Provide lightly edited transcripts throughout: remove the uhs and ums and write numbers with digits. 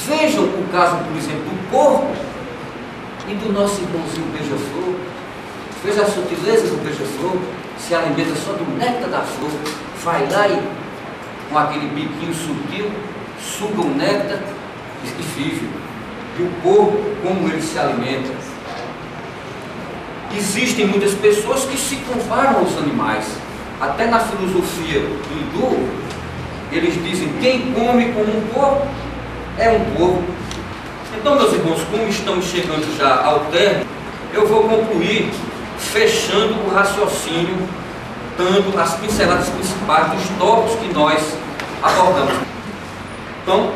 Vejam o caso, por exemplo, do porco e do nosso irmãozinho beija-flor. Veja a sutileza do beija-flor, se alimenta só do néctar da flor, vai lá e com aquele biquinho sutil, suga o néctar e vive. E o porco, como ele se alimenta. Existem muitas pessoas que se comparam aos animais. Até na filosofia hindu, eles dizem: quem come como um porco é um porco. Então, meus irmãos, como estamos chegando já ao término, eu vou concluir fechando o raciocínio, dando as pinceladas principais dos tópicos que nós abordamos. Então,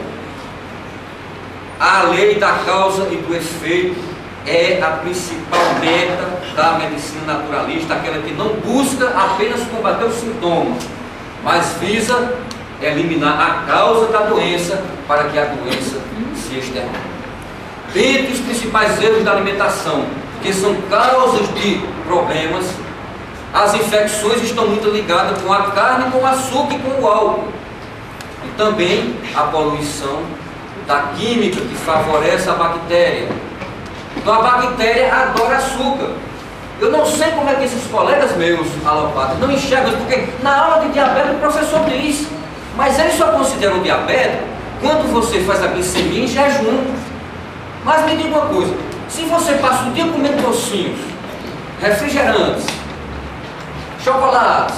a lei da causa e do efeito é a principal meta da medicina naturalista, aquela que não busca apenas combater o sintoma, mas visa eliminar a causa da doença para que a doença se extermine. Dentre os principais erros da alimentação, que são causas de problemas, as infecções estão muito ligadas com a carne, com o açúcar e com o álcool. E também a poluição da química que favorece a bactéria. Então a bactéria adora açúcar. Eu não sei como é que esses colegas meus alopatas não enxergam isso, porque na aula de diabetes o professor diz, mas eles só consideram diabetes quando você faz a glicemia em jejum. Mas me diga uma coisa, se você passa o dia comendo docinhos, refrigerantes, chocolates,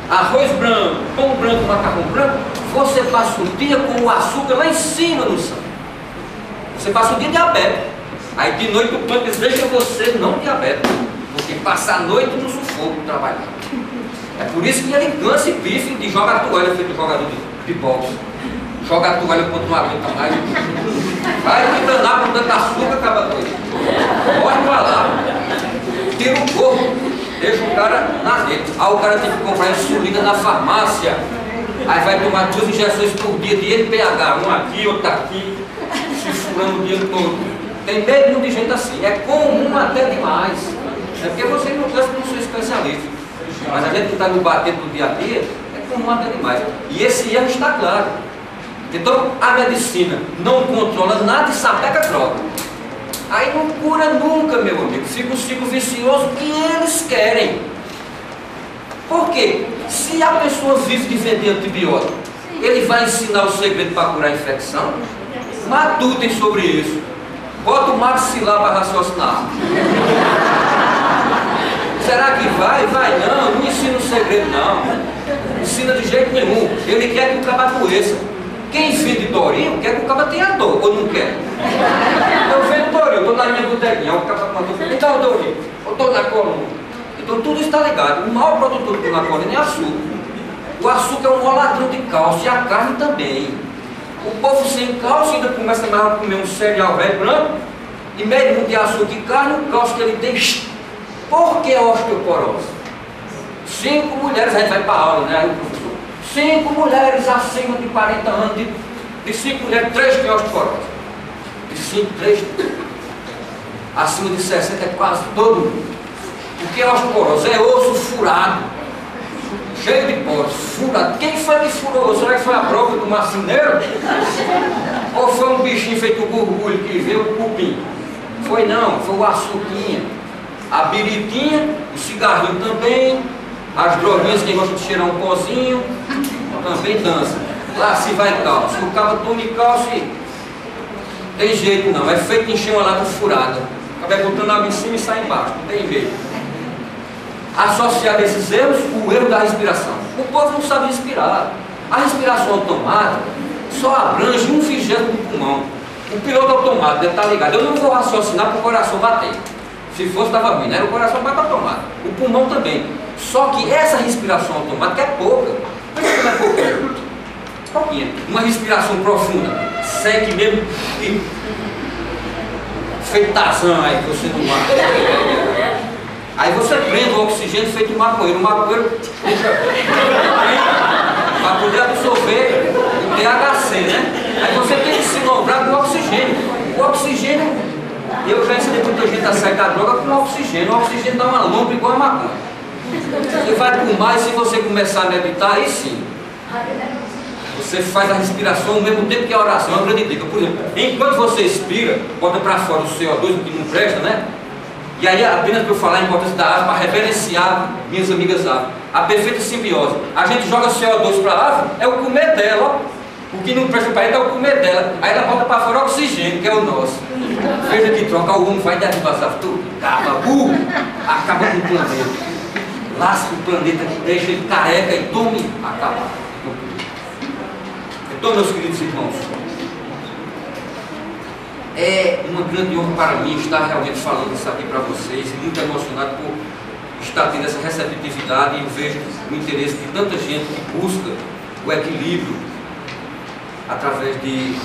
arroz branco, pão branco, macarrão branco, você passa o dia com o açúcar lá em cima no sangue. Você passa o dia diabético. Aí de noite o pâncreas deixa você não diabético, porque passa a noite no sufoco trabalhando. É por isso que ele cansa e pife de jogar a toalha, feito jogador de boxe. Joga a toalha quando não aguenta mais. Vai me danar com tanta açúcar, acaba doido. Corre pra lá, tira o corpo, deixa o cara na rede. Aí o cara tem que comprar insulina na farmácia. Aí vai tomar 2 injeções por dia de NPH, uma aqui, outra aqui, se furando o dia todo. Tem meio de gente assim, é comum até demais. É porque vocês não pensam que não sou especialista. Mas a gente que está no bater do dia a dia, é comum até demais. E esse erro está claro. Então a medicina não controla nada e sapeca droga. Aí não cura nunca, meu amigo. Fica um ciclo vicioso que eles querem. Por quê? Se a pessoa vive de vender antibiótico, ele vai ensinar o segredo para curar a infecção? Matutem sobre isso. Bota o maxilar para raciocinar. Será que vai? Vai não. Não ensina o segredo não. Não ensina de jeito nenhum. Ele quer que o caba adoeça. Quem vende Dorinho quer que o caba tenha dor, ou não quer? Eu vendo Dorinho, estou na minha botequinha, o caba mandou, então Dorinho, eu estou na coluna. Então tudo está ligado. O maior produtor do na coluna é açúcar. O açúcar é um roladão de cálcio e a carne também. O povo sem cálcio ainda começa a comer um cereal velho branco e meio de açúcar e carne, o cálcio que ele tem. Por que osteoporose? 5 mulheres, a gente vai para a aula, né? Aí o professor, 5 mulheres acima de 40 anos, de 5 mulheres, 3 têm osteoporose. De 5, 3. Acima de 60 é quase todo mundo. O que é osteoporose? É osso furado, cheio de poros, furado. Quem foi que furou? Será que foi a prova do marceneiro? Ou foi um bichinho feito gorgulho que veio o cupim? Foi não, foi o açuquinha, a biritinha, o cigarrinho também, as droguinhas que gostam de cheirar um pozinho, também dança. Lá se vai cálcio. Se o cabo tome cálcio, tem jeito não, é feito encher uma lata furada. Acaba botando água em cima e sai embaixo, não tem jeito. Associado a esses erros, o erro da respiração. O povo não sabe respirar. A respiração automática só abrange 1/20 do pulmão. O piloto automático deve estar ligado. Eu não vou raciocinar para o coração bater. Se fosse, estava ruim, né? O coração bate automático. O pulmão também. Só que essa respiração automática é pouca. Por que não é pouquinha? Pouquinha. Uma respiração profunda. Segue mesmo e feito Tarzan aí que você não mata. Aí você prende o oxigênio feito um maconheiro. O maconheiro deixa para poder absorver o THC, né? Aí você tem que se lembrar do oxigênio. O oxigênio, eu já ensinei muita gente a sair da droga com oxigênio. O oxigênio dá uma lombra igual a maconha. Você vai por mais se você começar a meditar, aí sim. Você faz a respiração ao mesmo tempo que a oração. É uma grande dica. Por exemplo, enquanto você expira, bota para fora o CO2, o que não presta, né? E aí, apenas para eu falar a importância da árvore, para reverenciar minhas amigas árvores, a perfeita simbiose. A gente joga CO2 para a árvore, é o comer dela, ó. O que não presta para ela é o comer dela. Aí ela bota para fora o oxigênio, que é o nosso. Veja que troca, o homem vai derrubar as árvores, tudo acaba com o planeta. Lasca o planeta, deixa ele careca e tome acabar. Então, meus queridos irmãos, é uma grande honra para mim estar realmente falando isso aqui para vocês, e muito emocionado por estar tendo essa receptividade, e eu vejo o interesse de tanta gente que busca o equilíbrio através de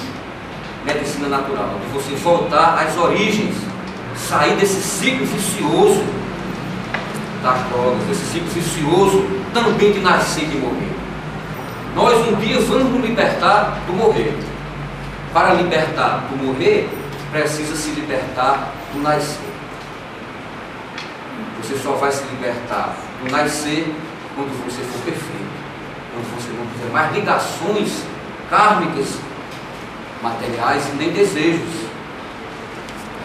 medicina natural, de você voltar às origens, sair desse ciclo vicioso das drogas, desse ciclo vicioso também de nascer e de morrer. Nós um dia vamos nos libertar do morrer. Para libertar do morrer, precisa se libertar do nascer. Você só vai se libertar do nascer quando você for perfeito, quando você não tiver mais ligações kármicas, materiais e nem desejos.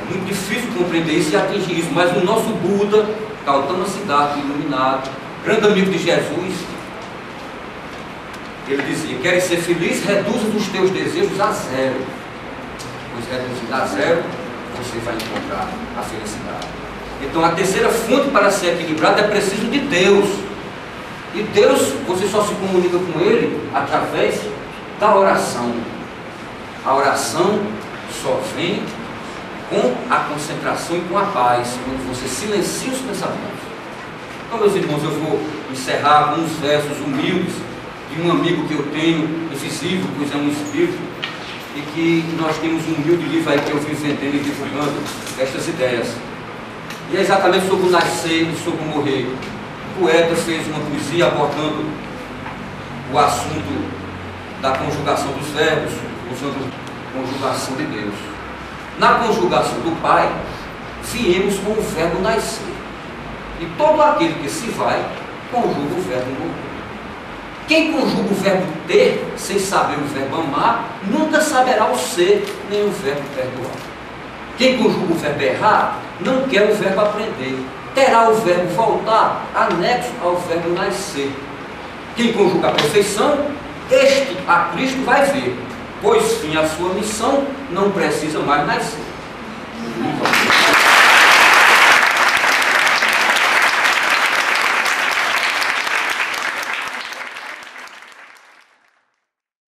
É muito difícil compreender isso e atingir isso, mas o nosso Buda, Gautama Siddhartha, iluminado, grande amigo de Jesus, ele dizia: queres ser feliz? Reduza os teus desejos a zero, pois reduzindo a zero, você vai encontrar a felicidade. Então a terceira fonte para ser equilibrado é preciso de Deus. E Deus, você só se comunica com Ele através da oração. A oração só vem com a concentração e com a paz, quando você silencia os pensamentos. Então, meus irmãos, eu vou encerrar com uns versos humildes de um amigo que eu tenho, invisível, pois é um espírito, e que nós temos um humilde livro aí que eu vivo vendendo e divulgando estas ideias. E é exatamente sobre o nascer e sobre o morrer. O poeta fez uma poesia abordando o assunto da conjugação dos verbos, usando a conjugação de Deus. Na conjugação do Pai, viemos com o verbo nascer. E todo aquele que se vai, conjuga o verbo morrer. Quem conjuga o verbo ter, sem saber o verbo amar, nunca saberá o ser, nem o verbo perdoar. Quem conjuga o verbo errar, não quer o verbo aprender. Terá o verbo voltar, anexo ao verbo nascer. Quem conjuga a perfeição, este a Cristo vai ver, pois fim a sua missão, não precisa mais nascer.